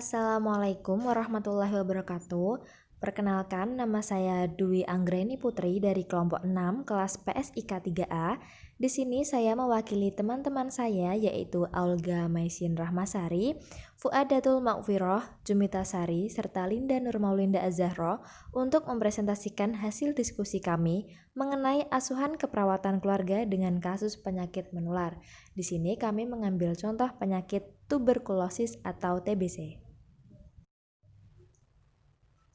Assalamualaikum warahmatullahi wabarakatuh. Perkenalkan, nama saya Dwi Anggreni Putri dari kelompok 6 kelas PSIK 3A. Di sini saya mewakili teman-teman saya yaitu Aulga Maisin Rahmasari, Fuadatul Makfiroh, Jumita Sari, serta Linda Nurmaulinda Azahro untuk mempresentasikan hasil diskusi kami mengenai asuhan keperawatan keluarga dengan kasus penyakit menular. Di sini kami mengambil contoh penyakit tuberkulosis atau TBC.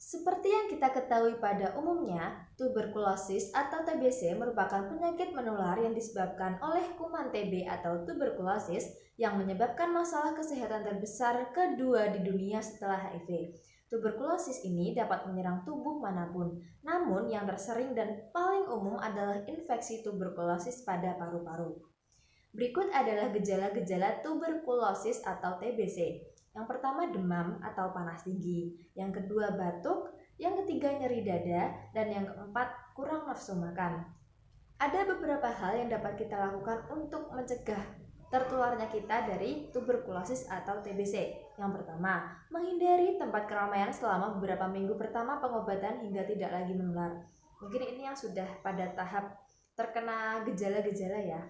Seperti yang kita ketahui pada umumnya, tuberkulosis atau TBC merupakan penyakit menular yang disebabkan oleh kuman TB atau tuberkulosis yang menyebabkan masalah kesehatan terbesar kedua di dunia setelah HIV. Tuberkulosis ini dapat menyerang tubuh manapun, namun yang tersering dan paling umum adalah infeksi tuberkulosis pada paru-paru. Berikut adalah gejala-gejala tuberkulosis atau TBC. Yang pertama demam atau panas tinggi, yang kedua batuk, yang ketiga nyeri dada, dan yang keempat kurang nafsu makan. Ada beberapa hal yang dapat kita lakukan untuk mencegah tertularnya kita dari tuberkulosis atau TBC. Yang pertama, menghindari tempat keramaian selama beberapa minggu pertama pengobatan hingga tidak lagi menular. Mungkin ini yang sudah pada tahap terkena gejala-gejala ya.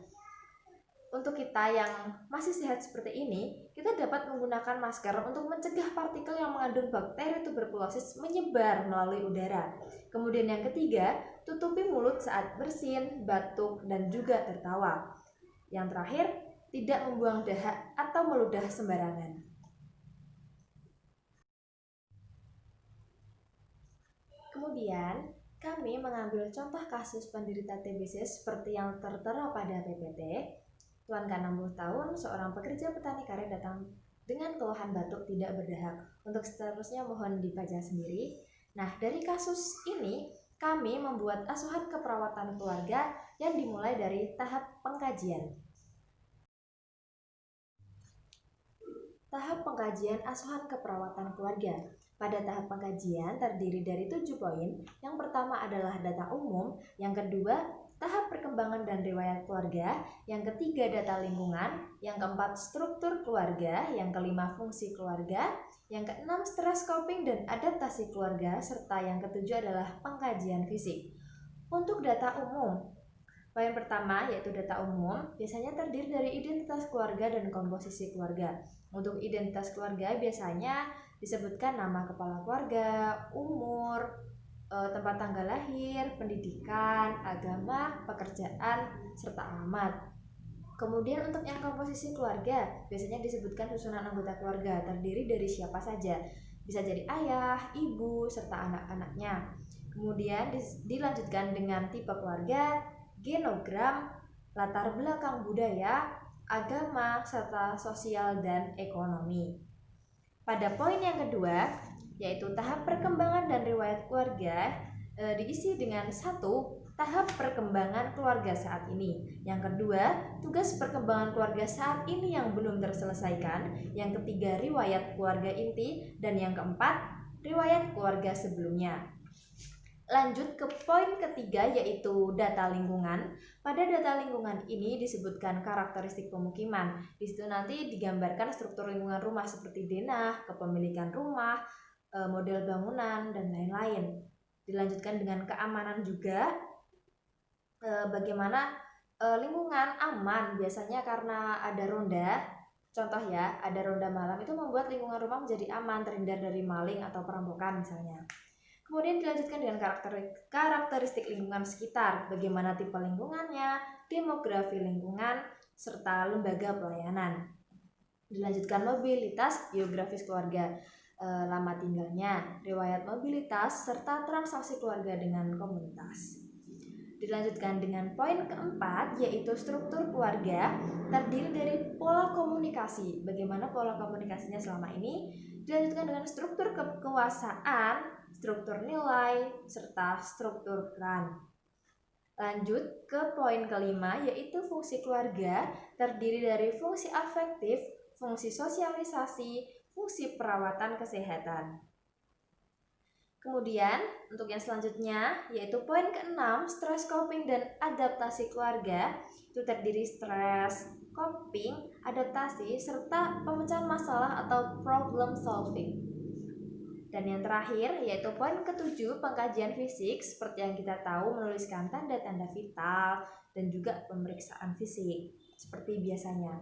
Untuk kita yang masih sehat seperti ini, kita dapat menggunakan masker untuk mencegah partikel yang mengandung bakteri tuberkulosis menyebar melalui udara. Kemudian yang ketiga, tutupi mulut saat bersin, batuk, dan juga tertawa. Yang terakhir, tidak membuang dahak atau meludah sembarangan. Kemudian, kami mengambil contoh kasus penderita TBC seperti yang tertera pada PPT. Tuanka 60 tahun, seorang pekerja petani karet datang dengan keluhan batuk tidak berdahak. Untuk seterusnya mohon dibaca sendiri. Nah, dari kasus ini kami membuat asuhan keperawatan keluarga yang dimulai dari tahap pengkajian. Tahap pengkajian asuhan keperawatan keluarga. Pada tahap pengkajian terdiri dari 7 poin. Yang pertama adalah data umum, yang kedua tahap perkembangan dan riwayat keluarga, yang ketiga data lingkungan, yang keempat struktur keluarga, yang kelima fungsi keluarga, yang keenam stres coping dan adaptasi keluarga, serta yang ketujuh adalah pengkajian fisik. Untuk data umum, poin pertama yaitu data umum biasanya terdiri dari identitas keluarga dan komposisi keluarga. Untuk identitas keluarga biasanya disebutkan nama kepala keluarga, umur, tempat tanggal lahir, pendidikan, agama, pekerjaan, serta alamat. Kemudian untuk yang komposisi keluarga, biasanya disebutkan susunan anggota keluarga terdiri dari siapa saja. Bisa jadi ayah, ibu, serta anak-anaknya. Kemudian dilanjutkan dengan tipe keluarga, genogram, latar belakang budaya, agama, serta sosial dan ekonomi. Pada poin yang kedua, yaitu tahap perkembangan dan riwayat keluarga, diisi dengan 1. Tahap perkembangan keluarga saat ini. Yang kedua, tugas perkembangan keluarga saat ini yang belum terselesaikan. Yang ketiga, riwayat keluarga inti. Dan yang keempat, riwayat keluarga sebelumnya. Lanjut ke poin ketiga yaitu data lingkungan. Pada data lingkungan ini disebutkan karakteristik pemukiman. Di situ nanti digambarkan struktur lingkungan rumah seperti denah, kepemilikan rumah, model bangunan, dan lain-lain. Dilanjutkan dengan keamanan juga, bagaimana lingkungan aman. Biasanya karena ada ronda, contoh ya, ada ronda malam itu membuat lingkungan rumah menjadi aman, terhindar dari maling atau perampokan misalnya. Kemudian dilanjutkan dengan karakteristik lingkungan sekitar, bagaimana tipe lingkungannya, demografi lingkungan, serta lembaga pelayanan. Dilanjutkan mobilitas, geografis keluarga, lama tinggalnya, riwayat mobilitas, serta transaksi keluarga dengan komunitas. Dilanjutkan dengan poin keempat yaitu struktur keluarga, terdiri dari pola komunikasi, bagaimana pola komunikasinya selama ini. Dilanjutkan dengan struktur kekuasaan, struktur nilai, serta struktur peran. Lanjut ke poin kelima yaitu fungsi keluarga, terdiri dari fungsi afektif, fungsi sosialisasi, fungsi perawatan kesehatan. Kemudian untuk yang selanjutnya yaitu poin ke-6, stress coping dan adaptasi keluarga. Itu terdiri stres, coping, adaptasi, serta pemecahan masalah atau problem solving. Dan yang terakhir yaitu poin ke-7, pengkajian fisik. Seperti yang kita tahu, menuliskan tanda-tanda vital dan juga pemeriksaan fisik seperti biasanya.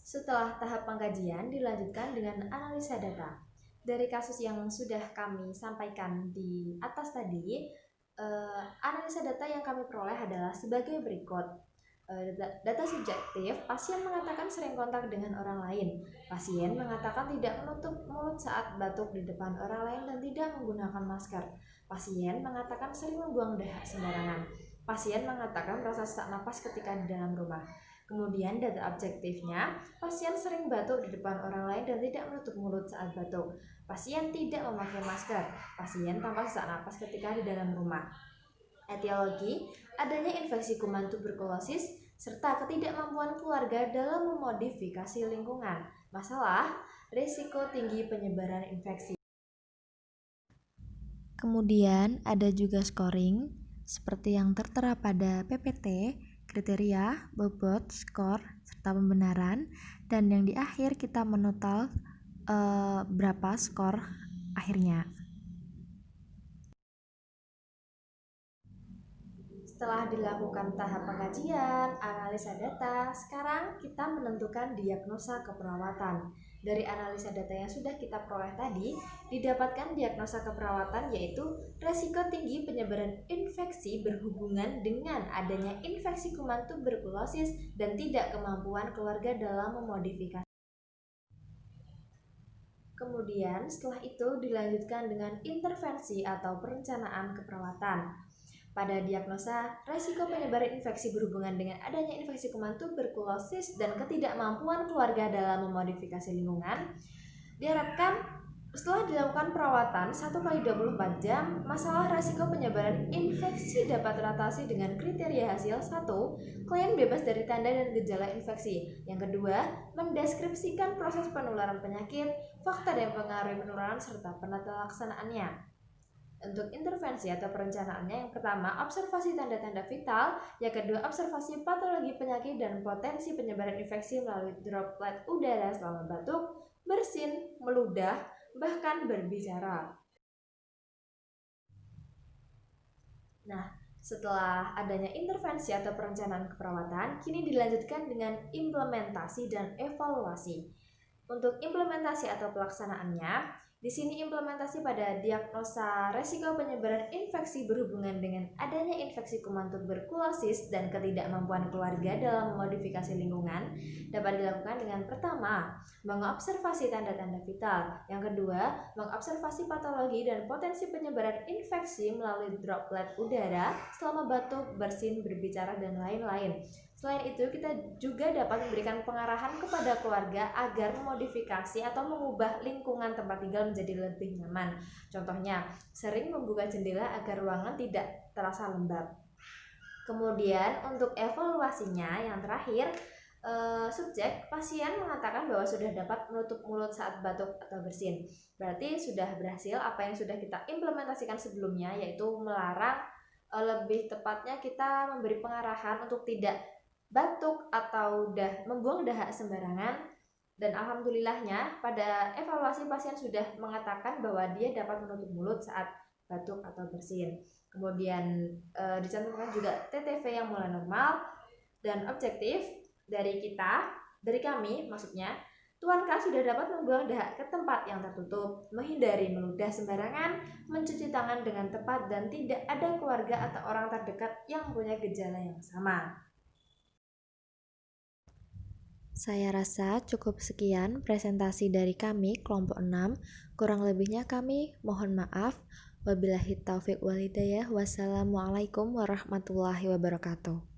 Setelah tahap pengkajian dilanjutkan dengan analisa data. Dari kasus yang sudah kami sampaikan di atas tadi, analisa data yang kami peroleh adalah sebagai berikut. Data subjektif, pasien mengatakan sering kontak dengan orang lain. Pasien mengatakan tidak menutup mulut saat batuk di depan orang lain dan tidak menggunakan masker. Pasien mengatakan sering membuang dahak sembarangan. Pasien mengatakan merasa sesak napas ketika di dalam rumah. Kemudian data objektifnya, pasien sering batuk di depan orang lain dan tidak menutup mulut saat batuk. Pasien tidak memakai masker. Pasien tampak sesak napas ketika di dalam rumah. Etiologi, adanya infeksi kuman tuberkulosis, serta ketidakmampuan keluarga dalam memodifikasi lingkungan. Masalah, risiko tinggi penyebaran infeksi. Kemudian ada juga scoring, seperti yang tertera pada PPT, kriteria, bobot, skor, serta pembenaran, dan yang di akhir kita menotal berapa skor akhirnya. Setelah dilakukan tahap pengkajian, analisa data, sekarang kita menentukan diagnosa keperawatan. Dari analisa data yang sudah kita peroleh tadi, didapatkan diagnosa keperawatan yaitu resiko tinggi penyebaran infeksi berhubungan dengan adanya infeksi kuman tuberkulosis dan tidak kemampuan keluarga dalam memodifikasi. Kemudian setelah itu dilanjutkan dengan intervensi atau perencanaan keperawatan. Pada diagnosa, resiko penyebaran infeksi berhubungan dengan adanya infeksi kuman tuberkulosis dan ketidakmampuan keluarga dalam memodifikasi lingkungan, diharapkan setelah dilakukan perawatan 1x24 jam, masalah resiko penyebaran infeksi dapat teratasi dengan kriteria hasil. 1. Klien bebas dari tanda dan gejala infeksi. Yang kedua, mendeskripsikan proses penularan penyakit, fakta dan pengaruh penularan, serta penata laksanaannya. Untuk intervensi atau perencanaannya, yang pertama, observasi tanda-tanda vital, yang kedua, observasi patologi penyakit dan potensi penyebaran infeksi melalui droplet udara selama batuk, bersin, meludah, bahkan berbicara. Nah, setelah adanya intervensi atau perencanaan keperawatan, kini dilanjutkan dengan implementasi dan evaluasi. Untuk implementasi atau pelaksanaannya, di sini implementasi pada diagnosa resiko penyebaran infeksi berhubungan dengan adanya infeksi kuman tuberkulosis dan ketidakmampuan keluarga dalam memodifikasi lingkungan dapat dilakukan dengan pertama, mengobservasi tanda-tanda vital. Yang kedua, mengobservasi patologi dan potensi penyebaran infeksi melalui droplet udara selama batuk, bersin, berbicara, dan lain-lain. Selain itu, kita juga dapat memberikan pengarahan kepada keluarga agar memodifikasi atau mengubah lingkungan tempat tinggal menjadi lebih nyaman. Contohnya, sering membuka jendela agar ruangan tidak terasa lembab. Kemudian untuk evaluasinya yang terakhir, subjek pasien mengatakan bahwa sudah dapat menutup mulut saat batuk atau bersin. Berarti sudah berhasil apa yang sudah kita implementasikan sebelumnya, yaitu melarang, lebih tepatnya kita memberi pengarahan untuk tidak batuk atau membuang dahak sembarangan. Dan alhamdulillahnya pada evaluasi pasien sudah mengatakan bahwa dia dapat menutup mulut saat batuk atau bersin. Kemudian dicantumkan juga TTV yang mulai normal dan objektif dari kami maksudnya, Tuan K sudah dapat membuang dahak ke tempat yang tertutup, menghindari meludah sembarangan, mencuci tangan dengan tepat, dan tidak ada keluarga atau orang terdekat yang mempunyai gejala yang sama. Saya rasa cukup sekian presentasi dari kami kelompok 6. Kurang lebihnya kami mohon maaf. Wabillahi taufiq wal hidayah. Wassalamualaikum warahmatullahi wabarakatuh.